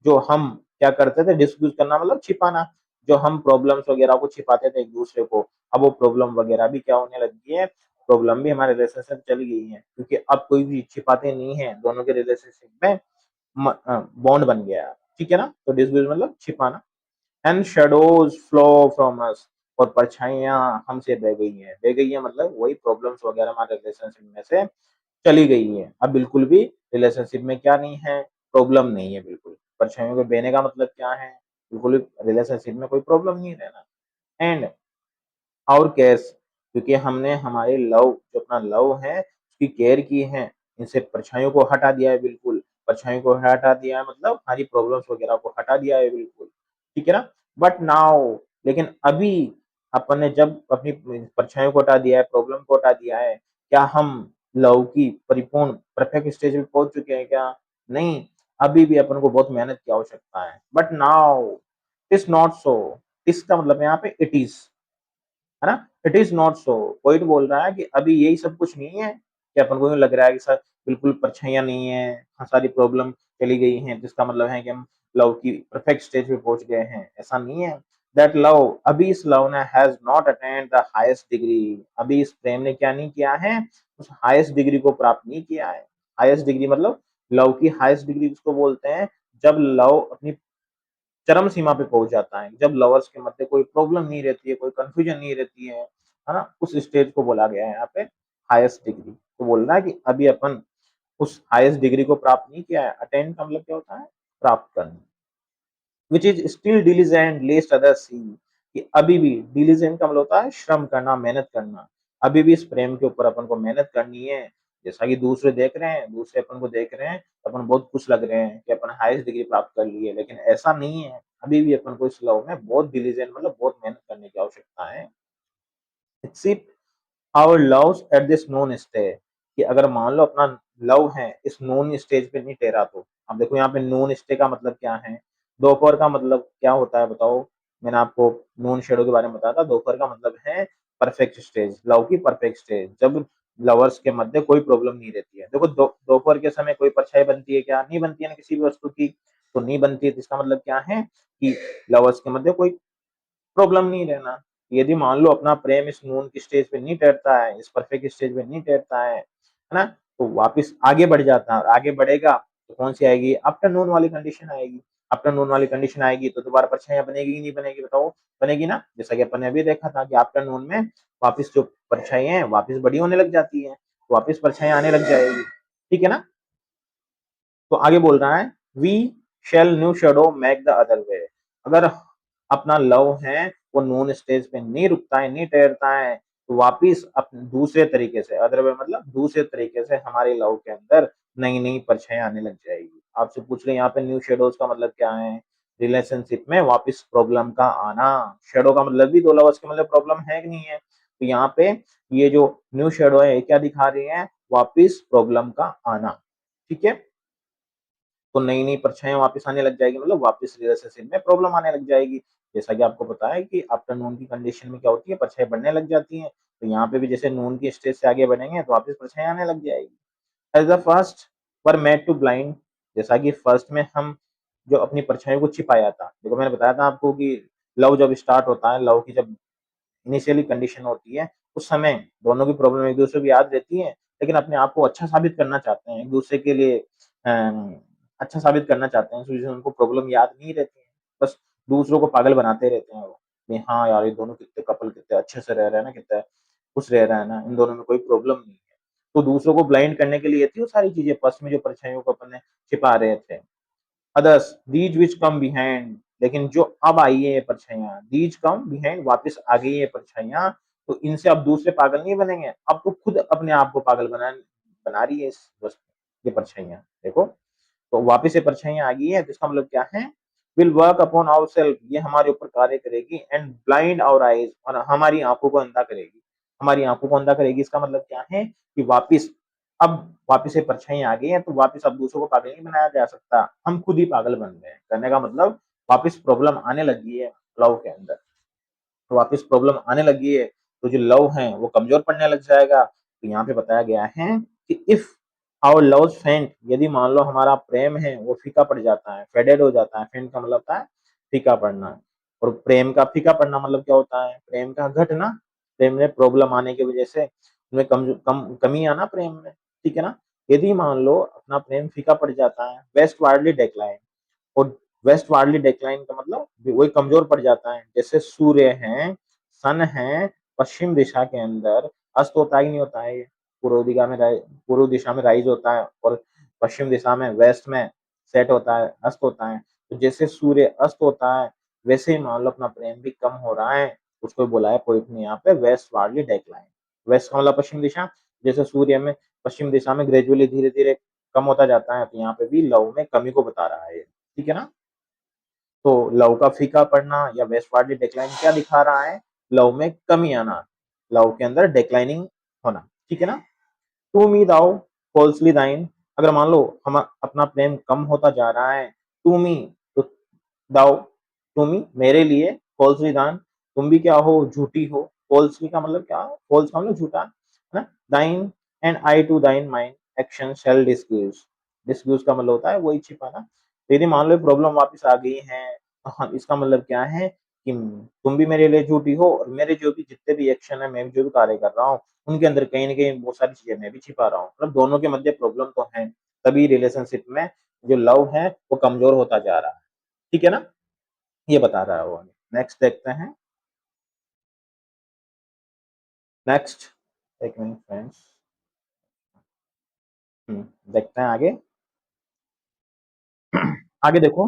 जो हम क्या करते थे, डिस्क्यूज करना मतलब छिपाना। जो हम प्रॉब्लम्स वगैरह को छिपाते थे एक दूसरे को, अब वो प्रॉब्लम वगैरह भी क्या होने लगी है, प्रॉब्लम भी हमारे रिलेशनशिप चली गई है, क्योंकि अब कोई भी छिपाते नहीं है, दोनों के रिलेशनशिप में बॉन्ड बन गया है। ठीक है ना, तो डिस्क्यूज मतलब छिपाना। And shadows flow from us, और परछाइयां हमसे बह गई हैं। बह गई है मतलब वही प्रॉब्लम्स वगैरह हमारे रिलेशनशिप में से चली गई है। अब बिल्कुल भी रिलेशनशिप में क्या नहीं है, प्रॉब्लम नहीं है बिल्कुल। परछाइयों के बहने का मतलब क्या है, बिल्कुल रिलेशनशिप में कोई प्रॉब्लम नहीं रहना। एंड और केयर्स, क्योंकि हमने हमारे लव, जो अपना लव है उसकी केयर की है। इनसे परछाइयों को हटा दिया है बिल्कुल। परछाइयों को हटा दिया है मतलब हमारी प्रॉब्लम्स वगैरह को हटा दिया है बिल्कुल। ठीक है ना। बट नाउ, लेकिन अभी अपन ने जब अपनी परछाइयों को हटा दिया है, प्रॉब्लम को हटा दिया है, क्या हम लव की परिपूर्ण परफेक्ट स्टेज पे पहुंच चुके हैं क्या? नहीं, अभी भी अपन को बहुत मेहनत की आवश्यकता है। But now it's not so. इसका मतलब यहाँ पे इट इज, है ना। It is not so. Poet बोल रहा है कि अभी यही सब कुछ नहीं है, कि अपन को यूं लग रहा है कि सर बिल्कुल परछाइयां नहीं है, हाँ सारी प्रॉब्लम चली गई हैं, जिसका मतलब है कि हम लव की परफेक्ट स्टेज पे पहुंच गए हैं। ऐसा नहीं है। दैट लव, अभी इस लव ने has not attend the highest degree, अभी इस प्रेम ने क्या नहीं किया है, उस हाईएस्ट डिग्री को प्राप्त नहीं किया है। हाईएस्ट डिग्री मतलब लव की हाईएस्ट डिग्री किसको बोलते हैं, जब लव अपनी चरम सीमा पे पहुंच जाता है, जब लवर्स के मध्य कोई प्रॉब्लम नहीं रहती है, कोई कंफ्यूजन नहीं रहती है ना, उस स्टेज को बोला गया है यहाँ पे हाईएस्ट डिग्री। तो बोलना है कि अभी अपन उस हाईएस्ट डिग्री को प्राप्त नहीं किया है। अटेंड का मतलब क्या होता है, प्राप्त करना। Which is still diligent lest others see, कि अभी भी, डिलीजेंट का मतलब होता है श्रम करना, मेहनत करना। अभी भी इस प्रेम के ऊपर अपन को मेहनत करनी है। जैसा कि दूसरे देख रहे हैं, दूसरे अपन को देख रहे हैं, तो अपन बहुत खुश लग रहे हैं कि अपन हाईएस्ट डिग्री प्राप्त कर ली है, लेकिन ऐसा नहीं है। अभी भी अपन को इस लव में बहुत डिलीजेंट मतलब बहुत मेहनत करने की आवश्यकता है। Except our loves at this noon stage, कि अगर मान लो अपना लव है इस नोन स्टेज पे नहीं ठहरा तो। अब देखो यहाँ पे नोन स्टे का मतलब क्या है, दोपहर का मतलब क्या होता है बताओ। मैंने आपको नोन शेडो के बारे में बताया था। दोपहर का मतलब है परफेक्ट स्टेज, लव की परफेक्ट स्टेज, जब लवर्स के मध्य कोई प्रॉब्लम नहीं रहती है। देखो दोपहर के समय कोई परछाई बनती है क्या, नहीं बनती है ना किसी भी वस्तु की, तो नहीं बनती है। तो इसका मतलब क्या है कि लवर्स के मध्य कोई प्रॉब्लम नहीं रहना। यदि मान लो अपना प्रेम इस नून की स्टेज पे नहीं ठहरता है, इस परफेक्ट स्टेज पे नहीं ठहरता है ना, तो वापस आगे बढ़ जाता है। और आगे बढ़ेगा तो कौन सी आएगी, आफ्टरनून वाली कंडीशन आएगी। आफ्टरनून वाली कंडीशन आएगी तो दोबारा परछाइयां बनेगी कि नहीं बनेगी बताओ, बनेगी ना। जैसा कि अपन ने अभी देखा था कि आफ्टरनून में वापस जो परछाइयां हैं वापस बड़ी होने लग जाती है, वापस परछाइयां आने लग जाएगी। ठीक है ना। तो आगे बोल रहा है, we shall new shadow make the other way. अगर अपना लव है वो नोन स्टेज पे नहीं रुकता है, नहीं ठहरता है, तो वापिस अपने दूसरे तरीके से, अदर वे मतलब दूसरे तरीके से हमारे लव के अंदर नई नई परछाइयां आने लग जाएगी। आपसे पूछ रहे यहाँ पे न्यू शेडोज का मतलब क्या है, रिलेशनशिप में वापिस प्रॉब्लम का आना। शेडो का मतलब भी दो लवर्स के मतलब प्रॉब्लम है कि नहीं है, तो यहाँ पे ये जो न्यू शेडो है क्या दिखा रही है, वापिस प्रॉब्लम का आना। ठीक है। तो नई नई परछाइयां वापस आने लग जाएगी, मतलब वापस रिलेशनशिप में प्रॉब्लम आने लग जाएगी। जैसा कि आपको पता है कि आफ्टरनून की कंडीशन में क्या होती है, परछाई बढ़ने लग जाती है। तो यहाँ पे भी जैसे नून की स्टेज से आगे बढ़ेंगे तो वापस परछाई आने लग जाएगी। As the first were made to blind, जैसा कि फर्स्ट में हम जो अपनी परछाइयों को छिपाया था। देखो मैंने बताया था आपको कि लव जब स्टार्ट होता है, लव की जब इनिशियली कंडीशन होती है, उस समय दोनों की प्रॉब्लम एक दूसरे को याद रहती है, लेकिन अपने आप को अच्छा साबित करना चाहते हैं, एक दूसरे के लिए अच्छा साबित करना चाहते हैं, इस वजह से उनको प्रॉब्लम याद नहीं रहती है। बस दूसरों को पागल बनाते रहते हैं वो, कि हाँ यार ये दोनों कितने कपल कितने अच्छे से रह रहे हैं ना, कितने खुश रह रहे हैं ना, इन दोनों में कोई प्रॉब्लम नहीं है। तो दूसरों को ब्लाइंड करने के लिए ये थी वो सारी चीजें, फर्स्ट में जो परछाइयों को अपन ने छिपा रहे थे। Others these which come behind, लेकिन जो अब आई है ये परछाइयाँ, दीज कम बिहाइंड, वापस आ गई है ये परछाइयाँ, तो इनसे अब दूसरे पागल नहीं बनेंगे, अब तो खुद अपने आप को पागल बना रही है इस वस्तु, ये परछाइयाँ। देखो, तो वापस से परछाइयाँ आ गई है, तो इसका मतलब क्या है, will work upon our self, ये हमारे ऊपर कार्य करेगी, एंड ब्लाइंड आवर आईज, और हमारी आंखों को अंधा करेगी, हमारी आंखों को अंधा करेगी। इसका मतलब क्या है कि वापिस, अब वापिस से परछाइयाँ आ गई है, तो वापिस अब दूसरों को पागल नहीं बनाया जा सकता, हम खुद ही पागल बन गए हैं। कहने का मतलब वापिस प्रॉब्लम आने लगी है लव के अंदर, तो वापिस प्रॉब्लम आने लगी है, तो जो लव है वो कमजोर पड़ने लग जाएगा। तो यहाँ पे बताया गया है कि इफ आवर लव फेंट, यदि मान लो हमारा प्रेम है वो फीका पड़ जाता है, फेडेड हो जाता है, फेंट का मतलब होता है फीका पड़ना, और प्रेम का फीका पड़ना मतलब क्या होता है, प्रेम का घटना, प्रेम में प्रॉब्लम आने की वजह से उनमें कमी आना प्रेम में, ठीक है ना। यदि मान लो अपना प्रेम फीका पड़ जाता है, वेस्ट वार्डली डेक्लाइन, और वेस्ट वार्डली डेक्लाइन का मतलब वही कमजोर पड़ जाता है, जैसे सूर्य है, सन है, पश्चिम दिशा के अंदर अस्त होता ही नहीं होता है, पूर्व दिशा में राइज होता है, और पश्चिम दिशा में वेस्ट में सेट होता है, अस्त होता है। तो जैसे सूर्य अस्त होता है, वैसे ही मान लो अपना प्रेम भी कम हो रहा है, उसको बोला है पोइट ने यहाँ पे वेस्ट वार्डली डेक्लाइन। वेस्ट का मतलब पश्चिम दिशा, जैसे सूर्य में पश्चिम दिशा में ग्रेजुअली धीरे धीरे कम होता जाता है, तो यहाँ पे भी लव में कमी को बता रहा है, ठीक है ना। तो लव का फीका पड़ना या वेस्टवार्डली डिक्लाइन क्या दिखा रहा है, लव में कमी आना, लव के अंदर डिक्लाइनिंग होना, ठीक है ना। टू मी दाउ फॉल्सली दाइन, अगर मान लो हम अपना प्रेम कम होता जा रहा है, टू मी, तो दाउ, टू मी मेरे लिए, फॉल्सली दान, तुम भी क्या हो, झूठी हो, फॉल्सली का मतलब क्या, फॉल्स का मतलब झूठा है ना, दाइन, एंड आई टू दाइन माइंड एक्शन शेल डिस्क्यूज, डिस्क्यूज का मतलब होता है वही छिपाना। तो यदि मान लो प्रॉब्लम वापस आ गई है, तो हम इसका मतलब क्या है कि तुम भी मेरे लिए झूठी हो, और मेरे जो भी जितने भी एक्शन है, मैं जो भी कार्य कर रहा हूँ, उनके अंदर कहीं ना कहीं बहुत सारी चीजें मैं भी छिपा रहा हूँ, मतलब दोनों के मध्य प्रॉब्लम तो है, तभी रिलेशनशिप में जो लव है वो कमजोर होता जा रहा है, ठीक है ना, ये बता रहा है वो। नेक्स्ट देखते हैं, नेक्स्ट, एक मिनट फ्रेंड्स, देखते हैं आगे। आगे देखो,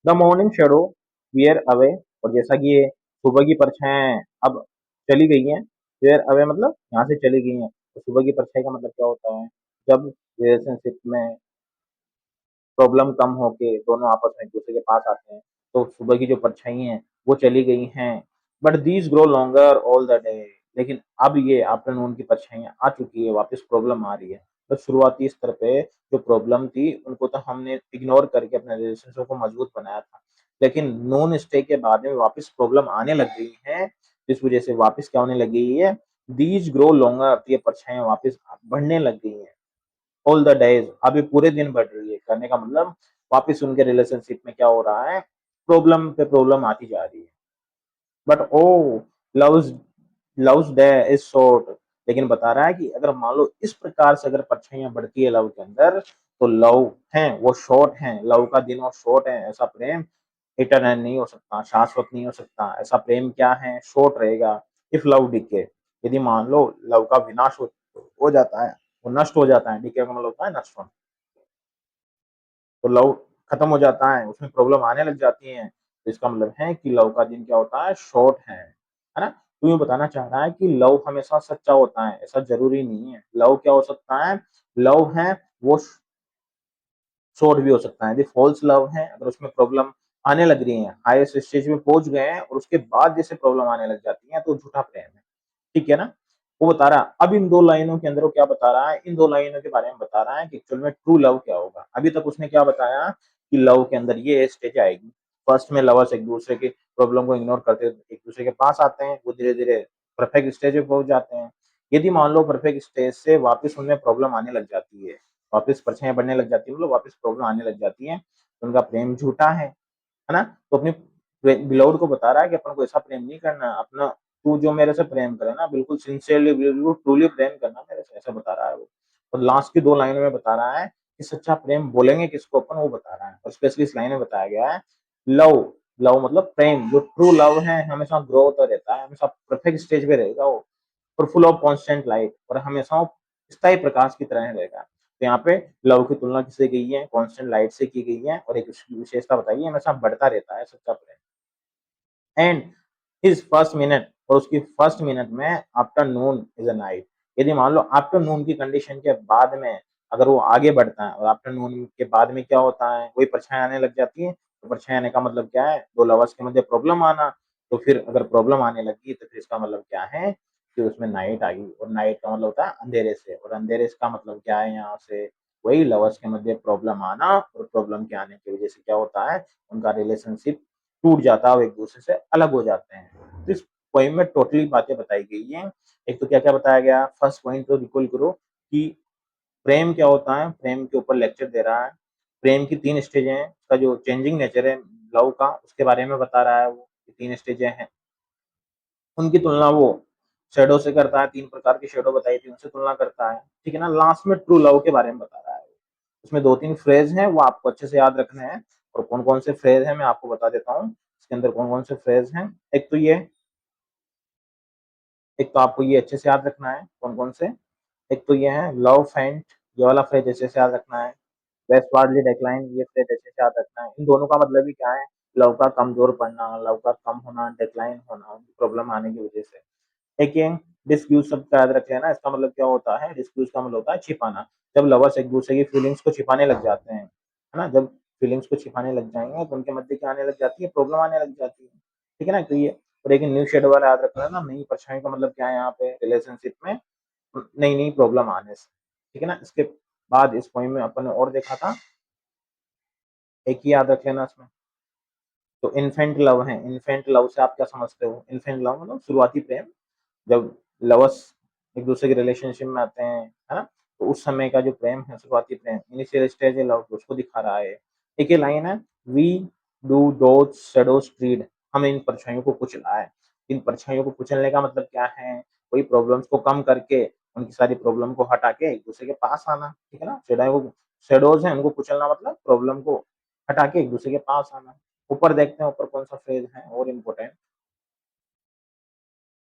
the morning shadow wear away, और जैसा कि ये सुबह की परछाएं अब चली गई हैं, वेयर अवे मतलब यहाँ से चली गई हैं, तो सुबह की परछाई का मतलब क्या होता है, जब रिलेशनशिप में प्रॉब्लम कम होके दोनों आपस में एक दूसरे के पास आते हैं, तो सुबह की जो परछाई हैं वो चली गई हैं, but these grow longer all the day, लेकिन अब ये आफ्टरनून की परछाइयाँ आ चुकी है, वापस प्रॉब्लम आ रही है। तो शुरुआती स्तर पे जो प्रॉब्लम थी उनको तो हमने इग्नोर करके अपने रिलेशनशिप को मजबूत बनाया था, लेकिन नून स्टे के बाद में वापस प्रॉब्लम आने लग गई है, जिस वजह से वापस क्या होने लगी है, दीज ग्रो लॉन्गर, ये परछाइयाँ वापस बढ़ने लग गई हैं, ऑल द डेज, अभी पूरे दिन बढ़ रही है, करने का मतलब वापस उनके रिलेशनशिप में क्या हो रहा है, प्रॉब्लम पे प्रॉब्लम आती जा रही है। But oh love's love's day is short, लेकिन बता रहा है कि अगर मान लो इस प्रकार से अगर परछाइयां बढ़ती है लव के अंदर, तो लव है वो शॉर्ट है, लव का दिन वो शॉर्ट है, ऐसा प्रेम इटर्नल नहीं हो सकता, शाश्वत नहीं हो सकता, ऐसा प्रेम क्या है, शॉर्ट रहेगा। इफ लव डिके, यदि मान लो लव का विनाश हो जाता है, वो नष्ट हो जाता है, डिके का मतलब होता है नष्ट होना, तो लव खत्म हो जाता है, उसमें प्रॉब्लम आने लग जाती है, तो इसका मतलब है कि लव का दिन क्या होता है, शॉर्ट है ना। तो ये बताना चाह रहा है कि लव हमेशा सच्चा होता है, ऐसा जरूरी नहीं है, लव क्या हो सकता है, लव है वो शॉर्ट भी हो सकता है, यदि फॉल्स लव है, अगर उसमें प्रॉब्लम आने लग रही है, हाईएस्ट स्टेज में पहुंच गए हैं, और उसके बाद जैसे प्रॉब्लम आने लग जाती है, तो झूठा प्रेम है, ठीक है ना। वो बता रहा है, अब इन दो लाइनों के अंदर वो क्या बता रहा है, इन दो लाइनों के बारे में बता रहा है कि एक्चुअल में ट्रू लव क्या होगा। अभी तक उसने क्या बताया कि लव के अंदर ये स्टेज आएगी, फर्स्ट में लवर्स एक दूसरे की प्रॉब्लम को इग्नोर करते एक दूसरे के पास आते हैं, वो धीरे धीरे परफेक्ट स्टेज पे पहुंच जाते हैं। यदि मान लो परफेक्ट स्टेज से वापस उनमें प्रॉब्लम आने लग जाती है, वापस परछाइयां बढ़ने लग जाती है, मतलब वापस प्रॉब्लम आने लग जाती है, तो उनका प्रेम झूठा है ना। तो अपनी बिलोड को बता रहा है कि अपन को ऐसा प्रेम नहीं करना, अपना तू जो मेरे से प्रेम करे ना, बिल्कुल सिंसियरली, बिल्कुल ट्रूली प्रेम करना मेरे से, ऐसा बता रहा है वो। और लास्ट की दो लाइनों में बता रहा है कि सच्चा प्रेम बोलेंगे किसको अपन, वो बता रहा है, और स्पेशली इस लाइन में बताया गया है, लव, लव मतलब प्रेम, जो ट्रू लव है हमेशा ग्रो होता रहता है, हमेशा परफेक्ट स्टेज पे रहेगा वो, और फुल ऑफ कॉन्स्टेंट लाइट, और हमेशा स्थायी प्रकाश की तरह रहेगा। तो यहाँ पे लव की तुलना किससे की गई है? कांस्टेंट लाइट से की गई है और एक उसकी विशेषता बताइए हमेशा बढ़ता रहता है सच्चा प्रेम। एंड हिज फर्स्ट मिनट और उसकी फर्स्ट मिनट में आफ्टरनून इज अ नाइट। यदि मान लो आफ्टरनून की कंडीशन के बाद में अगर वो आगे बढ़ता है और आफ्टरनून के बाद में क्या होता है, वही परछाई आने लग जाती है। तो परछाई आने का मतलब क्या है? दो लवर्स के मध्य प्रॉब्लम आना। तो फिर अगर प्रॉब्लम आने लगी तो फिर इसका मतलब क्या है कि उसमें नाइट आ गई, और नाइट का मतलब होता है अंधेरे से, और अंधेरे का मतलब क्या है यहाँ से? वही लवर्स के मध्य प्रॉब्लम आना, और प्रॉब्लम के आने की वजह से क्या होता है? उनका रिलेशनशिप टूट जाता है और एक दूसरे से अलग हो जाते हैं। तो इस पोइम में टोटली बातें बताई गई हैं। एक तो क्या-क्या बताया गया, फर्स्ट पॉइंट तो रिकॉल करो कि प्रेम क्या होता है, प्रेम के ऊपर लेक्चर दे रहा है। प्रेम की 3 स्टेजें हैं, उसका जो चेंजिंग नेचर है लव का, उसके बारे में बता रहा है वो, 3 स्टेजें हैं। उनकी तुलना वो शैडो से करता है, 3 प्रकार की शैडो बताई थी, उनसे तुलना करता है, ठीक है ना? लास्ट में ट्रू लव के बारे में बता रहा है। उसमें 2-3 फ्रेज़ हैं, वो आपको अच्छे से याद रखने हैं, और कौन-कौन से फ्रेज़ हैं मैं आपको बता देता हूँ। इसके अंदर कौन-कौन से फ्रेज़ हैं। एक तो आपको ये अच्छे से याद रखना है, कौन-कौन से? एक तो ये है लव फेंट, ये वाला फ्रेज़ अच्छे से याद रखना है। वेस्टवार्डली डिक्लाइन, ये फ्रेज़ अच्छे से याद रखना है। इन दोनों का मतलब ही क्या है? लव का कमज़ोर पड़ना, लव का कम होना, डिक्लाइन होना, प्रॉब्लम आने की वजह से। देखिए, डिस्फ्यूज़ शब्द का याद रख लेना, इसका मतलब क्या होता है? डिस्फ्यूज़ का मतलब होता है छिपाना। जब लवर्स एक-दूसरे की फीलिंग्स को छिपाने लग जाते हैं, है ना? जब फीलिंग्स को छिपाने लग जाएँगे तो उनके मध्य क्या आने लग जाती है? प्रॉब्लम आने लग जाती है। ठीक है ना? तो ये और एक न्यू शेड वाला याद रखना ना, नई परछाई का मतलब क्या है यहाँ पे रिलेशनशिप में? नई-नई प्रॉब्लम आने से। ठीक है ना? इसके बाद इस पोएम में अपन ने और देखा था, एक ही याद रख लेना इसमें। तो इन्फेंट लव है, इन्फेंट लव से आप क्या समझते हो? इन्फेंट लव मतलब शुरुआती प्रेम। जब लवर्स एक दूसरे के रिलेशनशिप में आते हैं, है ना? तो उस समय का जो प्रेम है, शुरुआती प्रेम, इनिशियल स्टेज है लव, उसको दिखा रहा है। एक ये लाइन है, वी डू दोज़ शैडोज़ ट्रीड, हमें इन परछाइयों को कुचला है। इन परछाइयों को कुचलने का मतलब क्या है? वही प्रॉब्लम्स को कम करके, उनकी सारी प्रॉब्लम को हटा के एक दूसरे के पास आना, ठीक है ना? शैडोज़ हैं, उनको कुचलना मतलब प्रॉब्लम को हटा के एक दूसरे के पास आना। ऊपर देखते हैं, ऊपर कौन-सा फ्रेज़ है और इम्पोर्टेंट।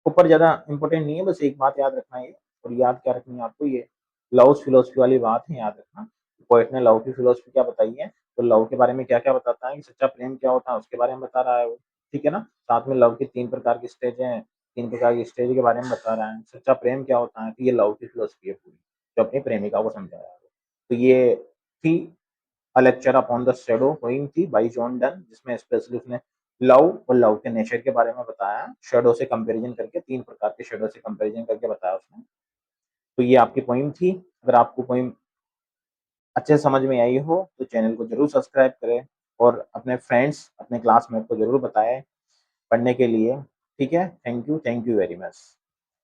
ऊपर ज़्यादा इम्पोर्टेंट नहीं है, बस एक बात याद रखना है, और याद क्या रखनी है आपको, ये लव्स फिलॉसफी वाली बात है, याद रखना। पोएट ने लव की फिलॉसफी क्या बताई है, तो लव के बारे में क्या-क्या बताता है कि सच्चा प्रेम क्या होता है, उसके बारे में बता रहा है वो, ठीक है ना? साथ में लव की 3 प्रकार की स्टेजें हैं, 3 प्रकार की स्टेज के बारे में बता रहा है। सच्चा प्रेम क्या होता है, तो ये लव की फिलॉसफी है पूरी, जो अपनी प्रेमिका को समझाया है। तो ये थी अ lecture upon the shadow poem थी बाय जॉन डन, जिसमें स्पेशली उसने लव और लव के नेचर के बारे में बताया, शैडो से कंपैरिजन करके, 3 प्रकार के शैडो से कंपैरिजन करके बताया उसने। तो ये आपकी पोएम थी। अगर आपको पोएम अच्छे से समझ में आई हो तो चैनल को ज़रूर सब्सक्राइब करें, और अपने फ्रेंड्स, अपने क्लासमेट को ज़रूर बताएँ पढ़ने के लिए, ठीक है? Thank you very much.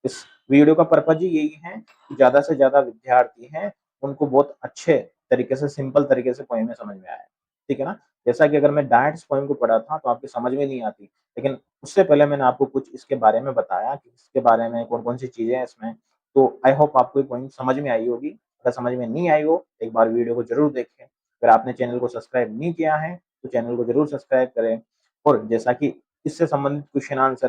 इस वीडियो का पर्पज़ ही यही है कि ज़्यादा से ज़्यादा विद्यार्थी हैं, उनको बहुत अच्छे तरीके से, सिंपल तरीके से पोएमें समझ में आए, ठीक है ना? जैसा कि अगर मैं डायरेक्ट इस पोएम को पढ़ा था तो आपकी समझ में नहीं आती, लेकिन उससे पहले मैंने आपको कुछ इसके बारे में बताया कि इसके बारे में कौन-कौन सी चीज़ें हैं इसमें, तो आई होप आपको ये पोएम समझ में आई होगी। अगर समझ में नहीं आई हो, एक बार वीडियो को ज़रूर देखें। अगर आपने चैनल को सब्सक्राइब नहीं किया है, तो चैनल को ज़रूर सब्सक्राइब करें, और जैसा कि इससे संबंधित क्वेश्चन आंसर